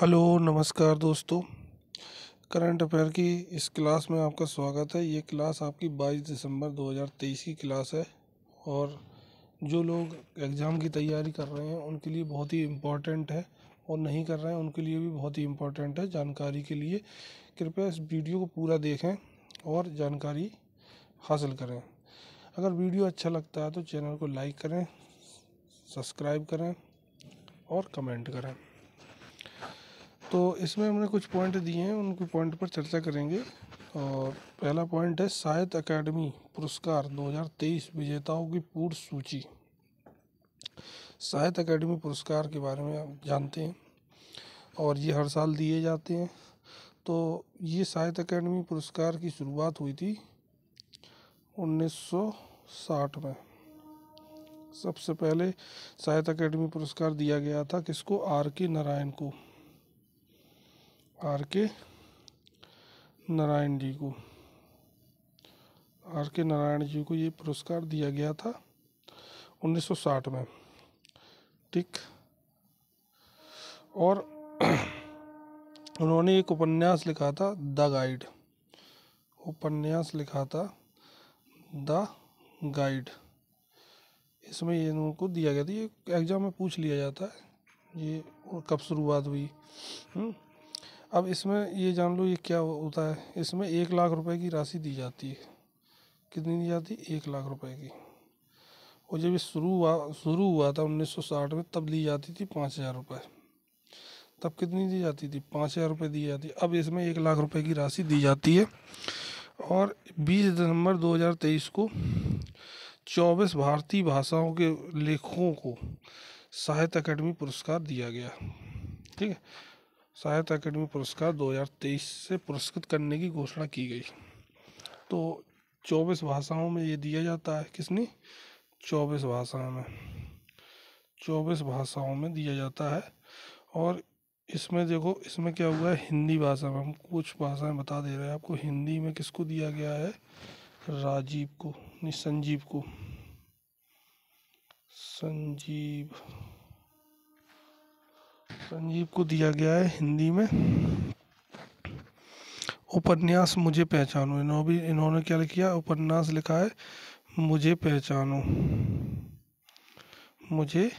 Hello नमस्कार दोस्तों। Current affair की इस क्लास में आपका स्वागत है। ये क्लास आपकी 22 दिसंबर 2023 की क्लास है और जो लोग एग्ज़ाम की तैयारी कर रहे हैं उनके लिए बहुत ही इम्पोर्टेंट है और नहीं कर रहे हैं उनके लिए भी बहुत ही इम्पोर्टेंट है जानकारी के लिए। कृपया इस वीडियो को पूरा देखें और जानकारी हासिल करें। अगर वीडियो अच्छा लगता है तो चैनल को लाइक करें, सब्सक्राइब करें और कमेंट करें। तो इसमें हमने कुछ पॉइंट दिए हैं, उनके पॉइंट पर चर्चा करेंगे। और पहला पॉइंट है साहित्य अकादमी पुरस्कार 2023 विजेताओं की पूर्ण सूची। साहित्य अकादमी पुरस्कार के बारे में आप जानते हैं और ये हर साल दिए जाते हैं। तो ये साहित्य अकादमी पुरस्कार की शुरुआत हुई थी 1960 में। सबसे पहले साहित्य अकादमी पुरस्कार दिया गया था किसको? R.K. नारायण को। R.K. नारायण जी को। R.K. नारायण जी को ये पुरस्कार दिया गया था 1960 में। ठीक। और उन्होंने एक उपन्यास लिखा था द गाइड। उपन्यास लिखा था द गाइड। इसमें ये इनको दिया गया था। ये एग्जाम में पूछ लिया जाता है ये कब शुरुआत हुई। अब इसमें ये जान लो ये क्या होता है। इसमें 1 लाख रुपए की राशि दी जाती है। कितनी दी जाती है? 1 लाख रुपए की। और जब ये शुरू हुआ था 1960 में तब दी जाती थी 5,000 रुपये। तब कितनी दी जाती थी? 5,000 रुपये दी जाती। अब इसमें 1 लाख रुपए की राशि दी जाती है। और 20 दिसंबर 2023 को 24 भारतीय भाषाओं के लेखकों को साहित्य अकादमी पुरस्कार दिया गया। ठीक है, साहित्य अकादमी पुरस्कार 2023 से पुरस्कृत करने की घोषणा की गई। तो 24 भाषाओं में ये दिया जाता है। किसने? 24 भाषाओं में। 24 भाषाओं में दिया जाता है। और इसमें देखो इसमें क्या हुआ है, हिंदी भाषा में हम कुछ भाषाएं बता दे रहे हैं आपको। हिंदी में किसको दिया गया है? राजीव को, नहीं संजीव को। संजीव को दिया गया है हिंदी में। उपन्यास मुझे पहचानो, इन्होंने क्या किया? उपन्यास लिखा है मुझे पहचानो। मुझे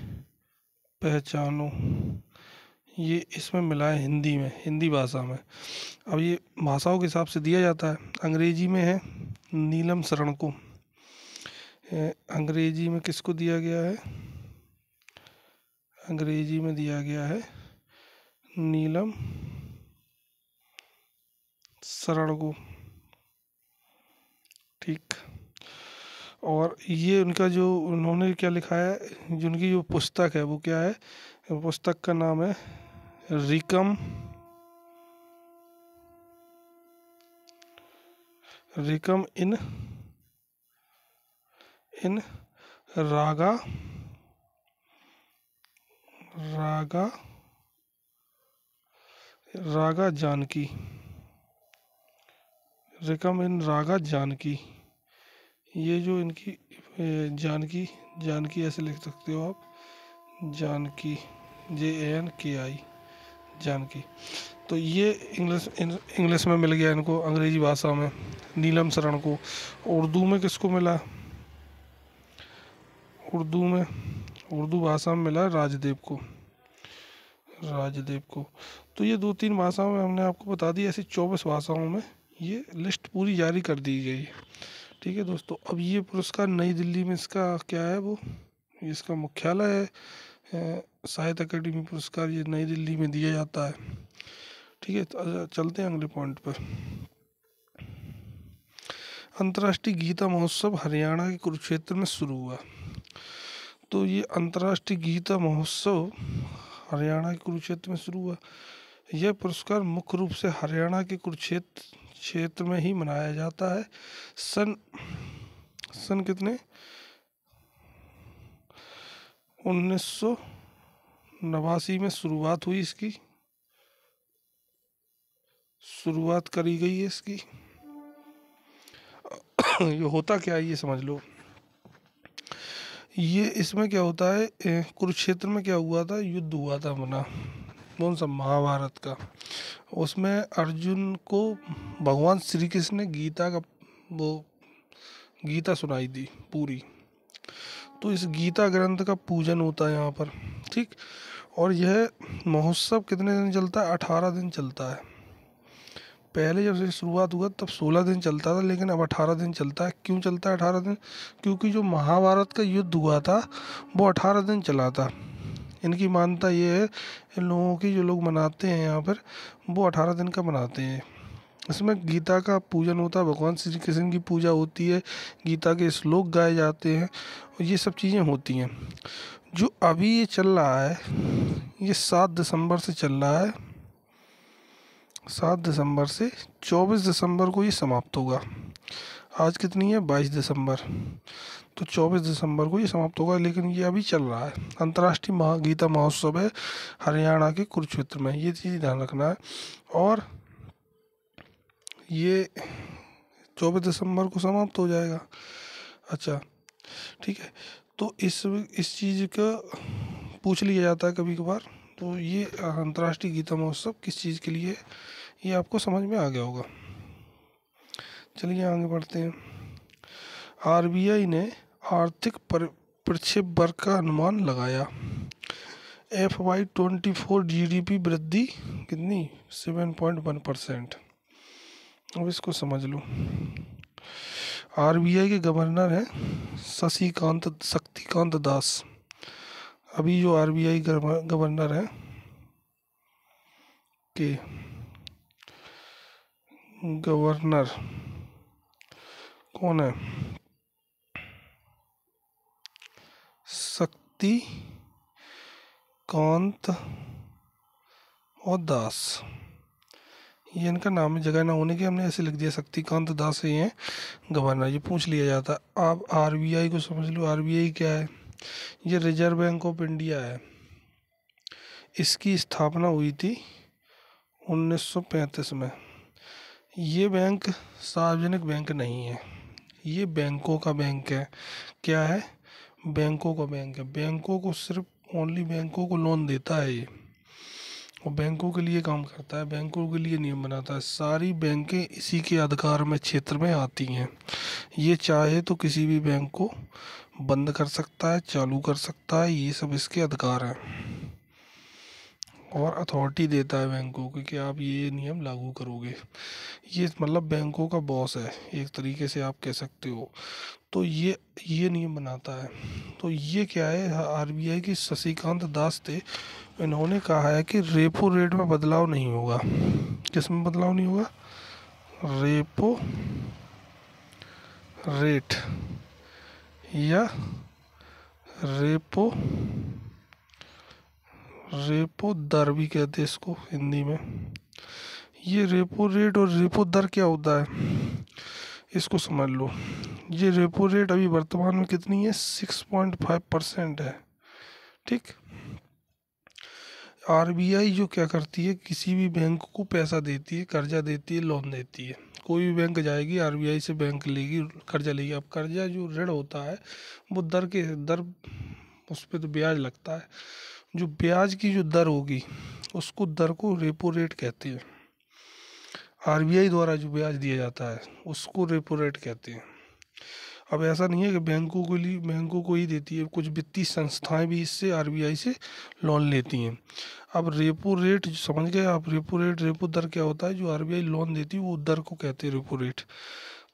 पहचानो ये इसमें मिला है हिंदी में, हिंदी भाषा में। अब ये भाषाओं के हिसाब से दिया जाता है। अंग्रेजी में है नीलम शरण को। अंग्रेजी में किसको दिया गया है? अंग्रेजी में दिया गया है नीलम शरण को। ठीक। और ये उनका जो उन्होंने क्या लिखा है, जो उनकी जो पुस्तक है वो क्या है? पुस्तक का नाम है रिकम इन रागा जानकी। रिकम इन रागा जानकी। ये जो इनकी जानकी ऐसे लिख सकते हो आप, जानकी, JANKI, जानकी। तो ये इंग्लिश में मिल गया इनको, अंग्रेजी भाषा में नीलम शरण को। उर्दू में किसको मिला? उर्दू भाषा में मिला राजदेव को। तो ये 2-3 भाषाओं में हमने आपको बता दी। ऐसी 24 भाषाओं में ये लिस्ट पूरी जारी कर दी गई। ठीक है दोस्तों। अब ये पुरस्कार नई दिल्ली में इसका क्या है, वो इसका मुख्यालय है। साहित्य अकादमी पुरस्कार ये नई दिल्ली में दिया जाता है। ठीक है, तो चलते हैं अगले पॉइंट पर। अंतर्राष्ट्रीय गीता महोत्सव हरियाणा के कुरुक्षेत्र में शुरू हुआ। तो ये अंतर्राष्ट्रीय गीता महोत्सव हरियाणा के कुरुक्षेत्र में शुरू हुआ। यह पुरस्कार मुख्य रूप से हरियाणा के कुरुक्षेत्र क्षेत्र में ही मनाया जाता है। सन कितने? 1989 में शुरुआत हुई इसकी। शुरुआत करी गई है इसकी। ये होता क्या है ये समझ लो। ये इसमें क्या होता है, कुरुक्षेत्र में क्या हुआ था? युद्ध हुआ था अपना कौन सा, महाभारत का। उसमें अर्जुन को भगवान श्री कृष्ण ने गीता का वो गीता सुनाई थी पूरी। तो इस गीता ग्रंथ का पूजन होता है यहाँ पर, ठीक। और यह महोत्सव कितने दिन चलता है, 18 दिन चलता है। पहले जब से शुरुआत हुआ तब 16 दिन चलता था, लेकिन अब 18 दिन चलता है। क्यों चलता है 18 दिन? क्योंकि जो महाभारत का युद्ध हुआ था वो 18 दिन चला था। इनकी मान्यता ये है, इन लोगों की, जो लोग मनाते हैं यहाँ पर, वो 18 दिन का मनाते हैं। इसमें गीता का पूजन होता है, भगवान श्री कृष्ण की पूजा होती है, गीता के श्लोक गाए जाते हैं, और ये सब चीज़ें होती हैं। जो अभी ये चल रहा है, ये 7 दिसंबर से चल रहा है। 7 दिसंबर से 24 दिसंबर को ये समाप्त होगा। आज कितनी है, 22 दिसंबर। तो 24 दिसंबर को ये समाप्त होगा, लेकिन ये अभी चल रहा है। अंतर्राष्ट्रीय गीता महोत्सव है हरियाणा के कुरुक्षेत्र में, ये चीज़ ध्यान रखना है। और ये 24 दिसंबर को समाप्त हो जाएगा। अच्छा, ठीक है। तो इस चीज़ का पूछ लिया जाता है कभी कभार। तो ये अंतर्राष्ट्रीय गीता महोत्सव किस चीज़ के लिए है, ये आपको समझ में आ गया होगा। चलिए आगे बढ़ते हैं। आरबीआई ने आर्थिक प्रक्षेप का अनुमान लगाया। FY24 GDP वृद्धि कितनी, 7.1%। अब इसको समझ लो। आरबीआई के गवर्नर हैं शक्तिकांत दास। अभी जो आरबीआई गवर्नर हैं के गवर्नर कौन है, शक्तिकांत और दास, ये इनका नाम है, जगह ना होने के हमने ऐसे लिख दिया, शक्तिकांत दास ही हैं गवर्नर। ये पूछ लिया जाता है। आप आरबीआई को समझ लो। आरबीआई क्या है, ये रिजर्व बैंक ऑफ इंडिया है। इसकी स्थापना हुई थी 1935 में। ये बैंक सार्वजनिक बैंक नहीं है, ये बैंकों का बैंक है। क्या है, बैंकों का बैंक है। बैंकों को सिर्फ ओनली बैंकों को लोन देता है ये, और बैंकों के लिए काम करता है, बैंकों के लिए नियम बनाता है। सारी बैंकें इसी के अधिकार में क्षेत्र में आती हैं। ये चाहे तो किसी भी बैंक को बंद कर सकता है, चालू कर सकता है, ये सब इसके अधिकार हैं। और अथॉरिटी देता है बैंकों को कि आप ये नियम लागू करोगे। ये मतलब बैंकों का बॉस है, एक तरीके से आप कह सकते हो। तो ये नियम बनाता है। तो ये क्या है, आरबीआई की शक्तिकांत दास थे। इन्होंने कहा है कि रेपो रेट में बदलाव नहीं होगा। किस में बदलाव नहीं होगा, रेपो रेट, या रेपो रेपो दर भी कहते हैं इसको हिंदी में। ये रेपो रेट और रेपो दर क्या होता है, इसको समझ लो। ये रेपो रेट अभी वर्तमान में कितनी है, 6.5% है, ठीक। आरबीआई जो क्या करती है, किसी भी बैंक को पैसा देती है, कर्जा देती है, लोन देती है। कोई भी बैंक जाएगी आरबीआई से, बैंक लेगी, कर्जा लेगी। अब कर्जा जो ऋण होता है वो दर उस पर तो ब्याज लगता है। जो ब्याज की जो दर होगी, उसको दर को रेपो रेट कहते हैं। आरबीआई द्वारा जो ब्याज दिया जाता है उसको रेपो रेट कहते हैं। अब ऐसा नहीं है कि बैंकों को ही देती है, कुछ वित्तीय संस्थाएं भी इससे आरबीआई से लोन लेती हैं। अब रेपो रेट समझ गए आप, रेपो दर क्या होता है, जो आरबीआई लोन देती है वो दर को कहते हैं रेपो रेट।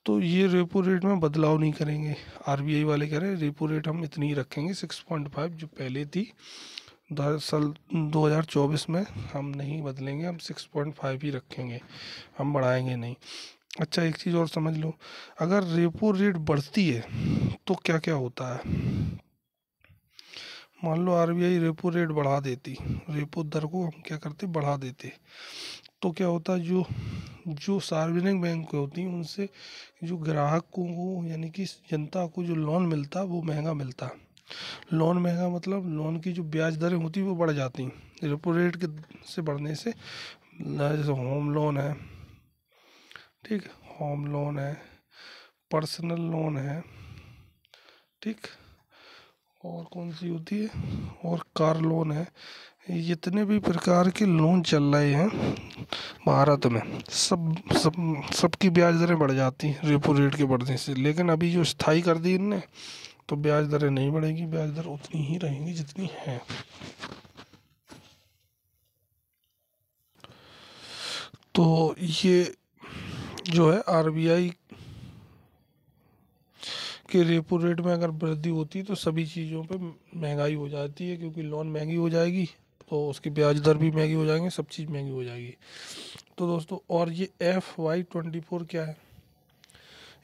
तो ये रेपो रेट में बदलाव नहीं करेंगे। आरबीआई वाले कह रहे हैं रेपो रेट हम इतनी ही रखेंगे, 6.5 जो पहले थी। साल 2024 में हम नहीं बदलेंगे, हम 6.5 ही रखेंगे, हम बढ़ाएंगे नहीं। अच्छा, एक चीज़ और समझ लो, अगर रेपो रेट बढ़ती है तो क्या क्या होता है। मान लो आरबीआई रेपो रेट बढ़ा देती, रेपो दर को हम क्या करते, बढ़ा देते, तो क्या होता है, जो जो सार्वजनिक बैंक होती हैं उनसे जो ग्राहकों को, यानी कि जनता को जो लोन मिलता वो महंगा मिलता। लोन महंगा मतलब लोन की जो ब्याज दरें होती वो बढ़ जाती रेपो रेट के से बढ़ने से। जैसे होम लोन है, ठीक, होम लोन है, पर्सनल लोन है, ठीक, और कौन सी होती है, और कार लोन है, जितने भी प्रकार के लोन चल रहे हैं भारत में, सब सब सबकी ब्याज दरें बढ़ जाती हैं रेपो रेट के बढ़ने से। लेकिन अभी जो स्थाई कर दी इनने, तो ब्याज दरें नहीं बढ़ेगी, ब्याज दर उतनी ही रहेंगी जितनी हैं। तो ये जो है आरबीआई के रेपो रेट में अगर वृद्धि होती है तो सभी चीज़ों पे महंगाई हो जाती है, क्योंकि लोन महंगी हो जाएगी तो उसकी ब्याज दर भी महंगी हो जाएंगी, सब चीज़ महंगी हो जाएगी। तो दोस्तों, और ये FY24 क्या है?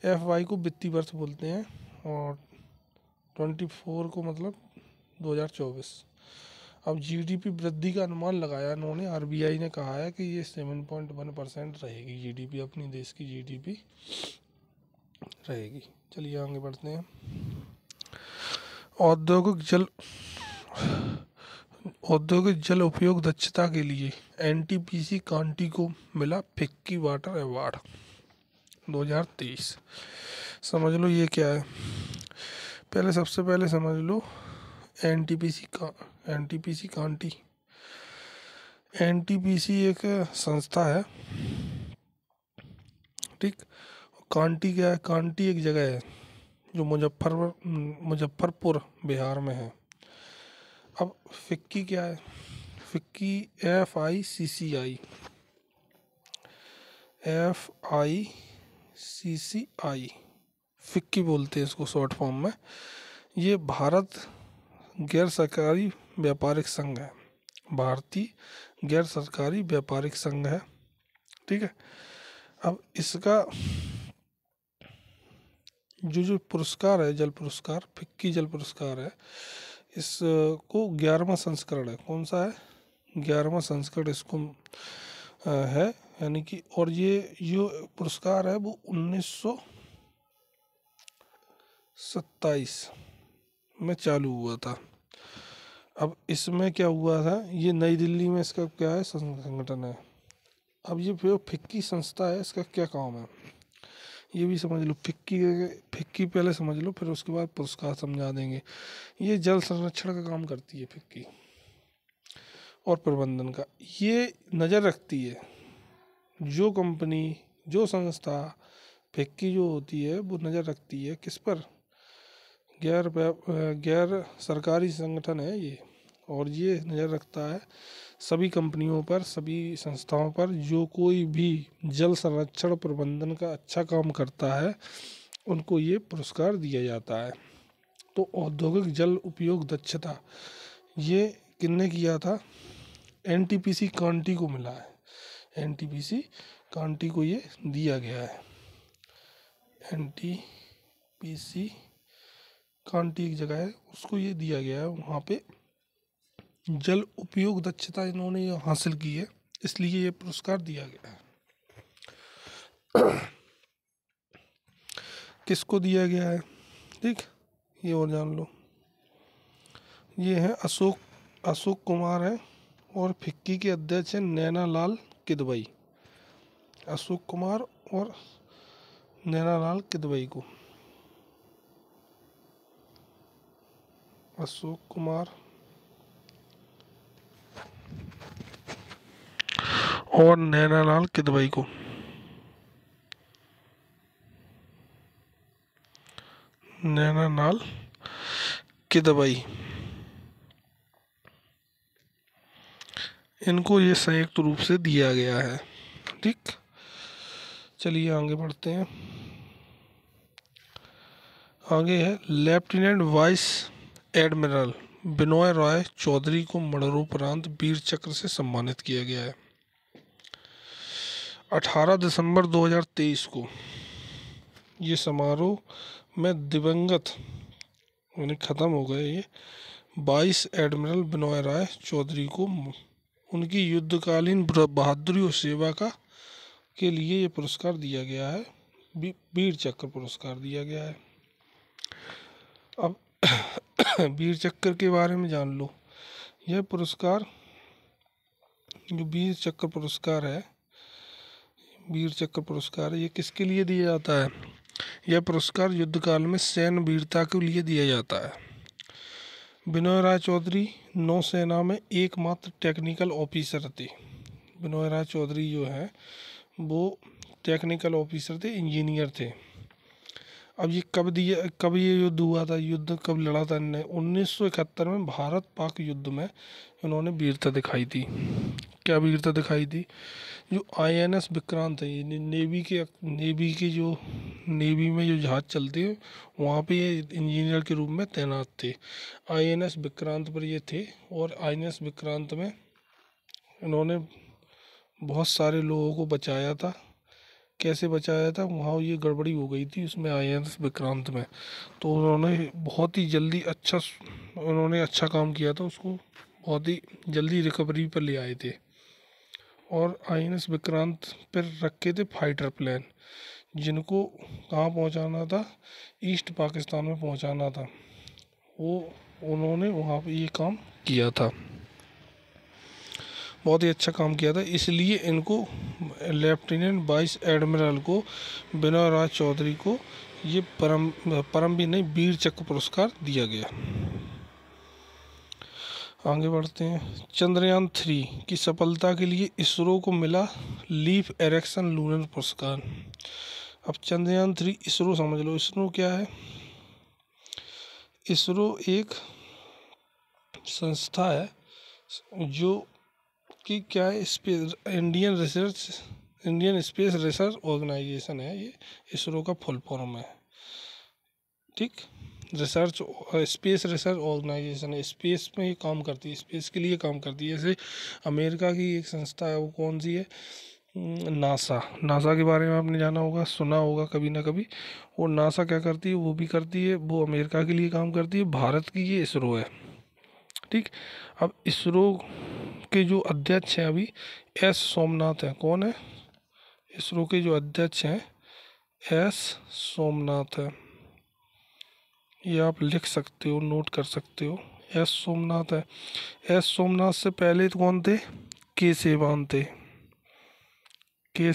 FY को वित्तीय वर्ष बोलते हैं, और 24 को मतलब 2024। अब जीडीपी वृद्धि का अनुमान लगाया इन्होंने, आरबीआई ने कहा है कि ये 7.1% रहेगी जीडीपी, अपनी देश की जीडीपी रहेगी। चलिए आगे बढ़ते हैं। औद्योगिक जल उपयोग दक्षता के लिए एनटीपीसी कांटी को मिला फिक्की वाटर अवार्ड 2023। समझ लो ये क्या है। सबसे पहले समझ लो एनटीपीसी कांटी। एनटीपीसी एक संस्था है, ठीक। कांटी क्या है? कांटी एक जगह है जो मुजफ्फरपुर बिहार में है। अब फिक्की क्या है? फिक्की FICCI फिक्की बोलते हैं इसको शॉर्ट फॉर्म में। ये भारत गैर सरकारी व्यापारिक संघ है, भारतीय गैर सरकारी व्यापारिक संघ है, ठीक है। अब इसका जो पुरस्कार है, जल पुरस्कार, फिक्की जल पुरस्कार है, इसको 11वां संस्करण है। कौन सा है? 11वां संस्करण इसको है, यानी कि, और ये जो पुरस्कार है वो 1927 में चालू हुआ था। अब इसमें क्या हुआ था, ये नई दिल्ली में इसका क्या है, संगठन है। अब ये जो फिक्की संस्था है, इसका क्या काम है ये भी समझ लो। फिक्की पहले समझ लो, फिर उसके बाद पुरस्कार समझा देंगे। ये जल संरक्षण का काम करती है फिक्की, और प्रबंधन का। ये नज़र रखती है, जो कंपनी, जो संस्था, फिक्की जो होती है वो नज़र रखती है किस पर? गैर सरकारी संगठन है ये, और ये नज़र रखता है सभी कंपनियों पर, सभी संस्थाओं पर जो कोई भी जल संरक्षण प्रबंधन का अच्छा काम करता है, उनको ये पुरस्कार दिया जाता है। तो औद्योगिक जल उपयोग दक्षता ये किसने किया था? एनटीपीसी कांटी को मिला है, एनटीपीसी कांटी को ये दिया गया है। एनटीपीसी कांटी एक जगह है, उसको ये दिया गया है, वहाँ पे जल उपयोग दक्षता इन्होंने हासिल की है, इसलिए ये पुरस्कार दिया गया है। किसको दिया गया है, ठीक, ये और जान लो। ये है अशोक कुमार है, और फिक्की के अध्यक्ष हैं नैना लाल किदवई। अशोक कुमार और नैना लाल किदवई को, अशोक कुमार और नैना लाल किदवई को, नैना लाल किदवई, इनको ये संयुक्त रूप से दिया गया है, ठीक। चलिए आगे बढ़ते हैं। आगे है lieutenant vice admiral Binoy Roy Chowdhury को मरणोपरांत वीर चक्र से सम्मानित किया गया है। 18 दिसंबर 2023 को ये समारोह में दिवंगत, यानी ख़त्म हो गए ये, 22 एडमिरल बिनोय राय चौधरी को उनकी युद्धकालीन बहादुरी और सेवा के लिए ये पुरस्कार दिया गया है, वीर चक्र पुरस्कार दिया गया है। अब वीर चक्र के बारे में जान लो। यह पुरस्कार, जो वीर चक्र पुरस्कार है, वीर चक्र पुरस्कार ये किसके लिए दिया जाता है? यह पुरस्कार युद्ध काल में सैन्य वीरता के लिए दिया जाता है। बिनोय राय चौधरी नौसेना में एकमात्र टेक्निकल ऑफिसर थे। बिनोय राय चौधरी जो है वो टेक्निकल ऑफिसर थे, इंजीनियर थे। अब ये कब ये युद्ध हुआ था, युद्ध कब लड़ा था इनने? 1971 में भारत पाक युद्ध में इन्होंने वीरता दिखाई थी। क्या वीरता दिखाई थी? जो आईएनएस विक्रांत है, ये नेवी में जो जहाज चलते हैं वहाँ पे ये इंजीनियर के रूप में तैनात थे। आईएनएस विक्रांत पर ये थे, और आईएनएस विक्रांत में इन्होंने बहुत सारे लोगों को बचाया था। कैसे बचाया था? वहाँ ये गड़बड़ी हो गई थी उसमें, आईएनएस विक्रांत में, तो उन्होंने बहुत ही जल्दी अच्छा काम किया था, उसको बहुत ही जल्दी रिकवरी पर ले आए थे। और आईएनएस विक्रांत पर रखे थे फाइटर प्लेन, जिनको कहाँ पहुँचाना था? ईस्ट पाकिस्तान में पहुँचाना था। वो उन्होंने वहाँ पे ये काम किया था, बहुत ही अच्छा काम किया था। इसलिए इनको लेफ्टिनेंट वाइस एडमिरल को, बिनोय राय चौधरी को, ये परम भी नहीं, वीर चक्र पुरस्कार दिया गया। आगे बढ़ते हैं। चंद्रयान 3 की सफलता के लिए इसरो को मिला लीफ एरिक्सन लूनर पुरस्कार। अब चंद्रयान 3 इसरो समझ लो, इसरो क्या है? इसरो एक संस्था है जो कि क्या है, इंडियन स्पेस रिसर्च ऑर्गेनाइजेशन है। ये इसरो का फुल फॉर्म है, ठीक। स्पेस रिसर्च ऑर्गेनाइजेशन है, स्पेस में ये काम करती है, स्पेस के लिए काम करती है। जैसे अमेरिका की एक संस्था है, वो कौन सी है? नासा के बारे में आपने जाना होगा, सुना होगा कभी ना कभी। वो नासा क्या करती है? वो भी करती है, वो अमेरिका के लिए काम करती है। भारत की ये इसरो है, ठीक। अब इसरो के जो अध्यक्ष हैं अभी एस सोमनाथ हैं। कौन है? इसरो के जो अध्यक्ष हैं एस सोमनाथ है। ये आप लिख सकते हो, नोट कर सकते हो, एस सोमनाथ है। एस सोमनाथ से पहले तो कौन थे? के सिवान थे, के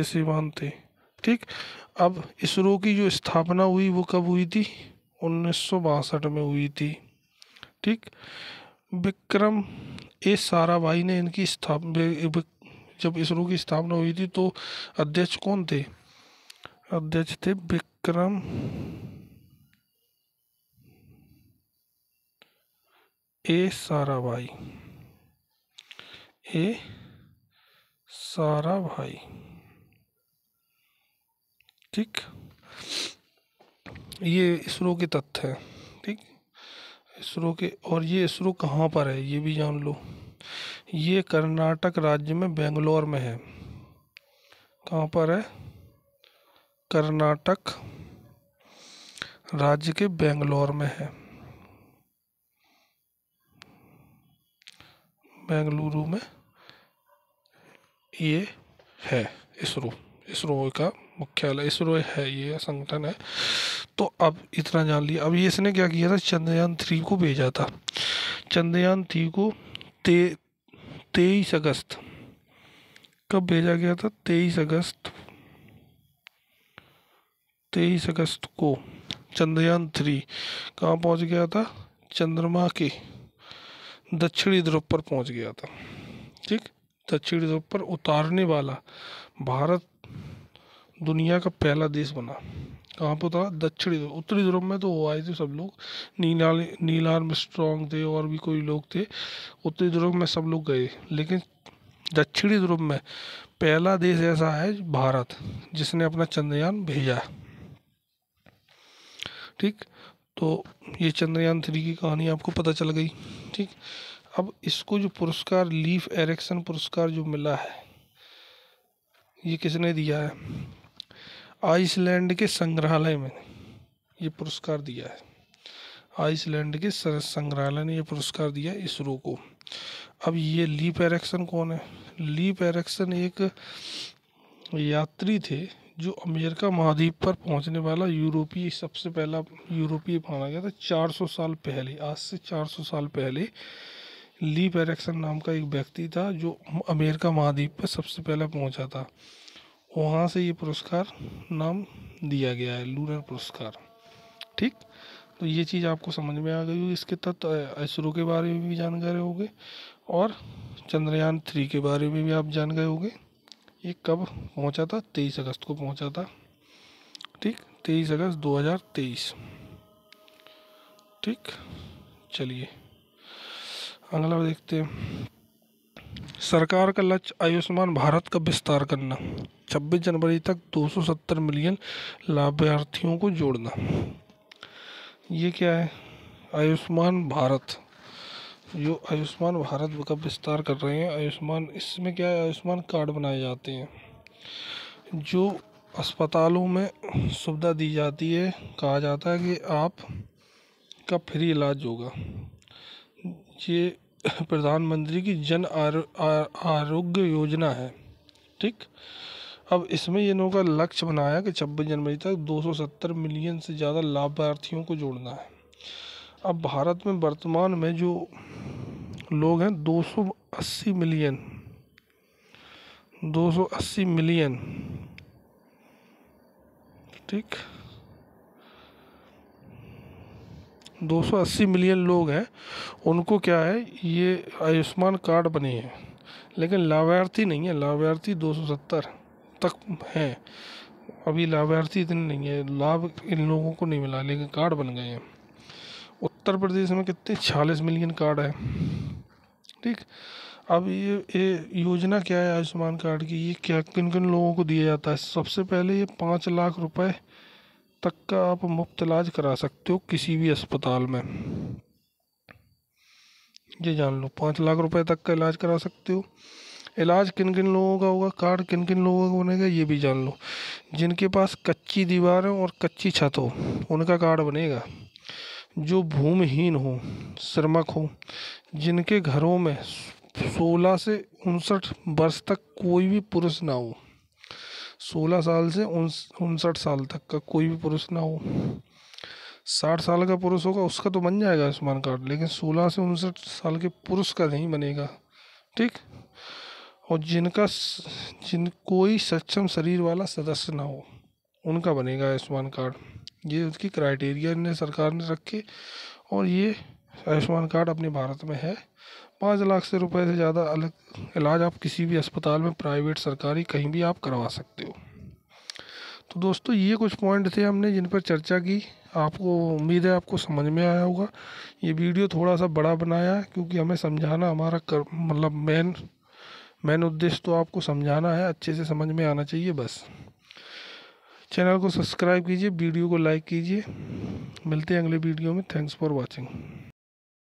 सिवान थे, ठीक। अब इसरो की जो स्थापना हुई वो कब हुई थी? 1962 में हुई थी, ठीक। विक्रम ए साराभाई ने इनकी स्थापना, जब इसरो की स्थापना हुई थी तो अध्यक्ष कौन थे? अध्यक्ष थे विक्रम ए साराभाई, ठीक। ये इसरो के तथ्य हैं, ठीक। इसरो के, और ये इसरो कहाँ पर है ये भी जान लो। ये कर्नाटक राज्य में बेंगलोर में है। कहाँ पर है? कर्नाटक राज्य के बेंगलोर में है, बेंगलुरु में ये है इसरो का मुख्यालय, इसरो है, ये संगठन है। तो अब इतना जान लिया। अब ये इसने क्या किया था? चंद्रयान 3 को भेजा था। चंद्रयान 3 को 23 अगस्त, कब भेजा गया था? 23 अगस्त को चंद्रयान 3 कहाँ पहुंच गया था? चंद्रमा के दक्षिणी ध्रुव पर पहुंच गया था, ठीक। दक्षिणी ध्रुव पर उतारने वाला भारत दुनिया का पहला देश बना। कहाँ पर उतरा? दक्षिणी ध्रुव। उत्तरी ध्रुव में तो वो आए थे सब लोग, नील आर्मस्ट्रॉन्ग थे और भी कोई लोग थे। उत्तरी ध्रुव में सब लोग गए, लेकिन दक्षिणी ध्रुव में पहला देश ऐसा है भारत, जिसने अपना चंद्रयान भेजा, ठीक। तो ये चंद्रयान 3 की कहानी आपको पता चल गई, ठीक। अब इसको जो पुरस्कार लीफ एरिक्सन पुरस्कार जो मिला है, ये किसने दिया है? आइसलैंड के संग्रहालय में ये पुरस्कार दिया है। आइसलैंड के संग्रहालय ने ये पुरस्कार दिया है इसरो को। अब ये लीफ एरिक्सन कौन है? लीफ एरिक्सन एक यात्री थे जो अमेरिका महाद्वीप पर पहुंचने वाला सबसे पहला यूरोपीय माना गया था 400 साल पहले। आज से 400 साल पहले लीफ एरिक्सन नाम का एक व्यक्ति था जो अमेरिका महाद्वीप पर सबसे पहला पहुंचा था। वहाँ से ये पुरस्कार नाम दिया गया है, लूनर पुरस्कार, ठीक। तो ये चीज़ आपको समझ में आ गई होगी। इसके तहत इसरो के बारे में भी जान गए होगे और चंद्रयान 3 के बारे में भी आप जान गए होगे। ये कब पहुंचा था? 23 अगस्त को पहुंचा था। ठीक, 23 अगस्त 2023। ठीक, चलिए अगला देखते हैं। सरकार का लक्ष्य आयुष्मान भारत का विस्तार करना, 26 जनवरी तक 270 मिलियन लाभार्थियों को जोड़ना। ये क्या है? आयुष्मान भारत, जो आयुष्मान भारत का विस्तार कर रहे हैं। आयुष्मान, इसमें क्या है, आयुष्मान कार्ड बनाए जाते हैं जो अस्पतालों में सुविधा दी जाती है। कहा जाता है कि आप का फ्री इलाज होगा। ये प्रधानमंत्री की जन आरोग्य योजना है। ठीक, अब इसमें ये लोगों का लक्ष्य बनाया कि 26 जनवरी तक 270 मिलियन से ज़्यादा लाभार्थियों को जोड़ना है। अब भारत में वर्तमान में जो लोग हैं 280 मिलियन, 280 मिलियन। ठीक, 280 मिलियन लोग हैं। उनको क्या है, ये आयुष्मान कार्ड बने हैं, लेकिन लाभार्थी नहीं है। लाभार्थी 270 तक हैं, अभी लाभार्थी इतने नहीं है। लाभ इन लोगों को नहीं मिला, लेकिन कार्ड बन गए हैं। उत्तर प्रदेश में कितने? 46 मिलियन कार्ड है। ठीक, अब ये योजना क्या है आयुष्मान कार्ड की? ये क्या, किन किन लोगों को दिया जाता है? सबसे पहले ये 5 लाख रुपए तक का आप मुफ्त इलाज करा सकते हो किसी भी अस्पताल में। ये जान लो, 5 लाख रुपए तक का इलाज करा सकते हो। इलाज किन किन लोगों का होगा, कार्ड किन किन लोगों का बनेगा, ये भी जान लो। जिनके पास कच्ची दीवारें और कच्ची छत हो, उनका कार्ड बनेगा। जो भूमिहीन हो, श्रमिक हो, जिनके घरों में 16 से 59 वर्ष तक कोई भी पुरुष ना हो, 16 साल से 59 साल तक का कोई भी पुरुष ना हो। 60 साल का पुरुष होगा उसका तो बन जाएगा आयुष्मान कार्ड, लेकिन 16 से 59 साल के पुरुष का नहीं बनेगा। ठीक, और जिन कोई सक्षम शरीर वाला सदस्य ना हो, उनका बनेगा आयुष्मान कार्ड। ये उसकी क्राइटेरिया ने सरकार ने रखे, और ये आयुष्मान कार्ड अपने भारत में है। 5 लाख से रुपए से ज़्यादा अलग इलाज आप किसी भी अस्पताल में, प्राइवेट सरकारी कहीं भी आप करवा सकते हो। तो दोस्तों ये कुछ पॉइंट थे हमने जिन पर चर्चा की। आपको उम्मीद है आपको समझ में आया होगा। ये वीडियो थोड़ा सा बड़ा बनाया है क्योंकि हमें समझाना हमारा मतलब मेन उद्देश्य तो आपको समझाना है, अच्छे से समझ में आना चाहिए बस। चैनल को सब्सक्राइब कीजिए, वीडियो को लाइक कीजिए। मिलते हैं अगले वीडियो में। Thanks for watching.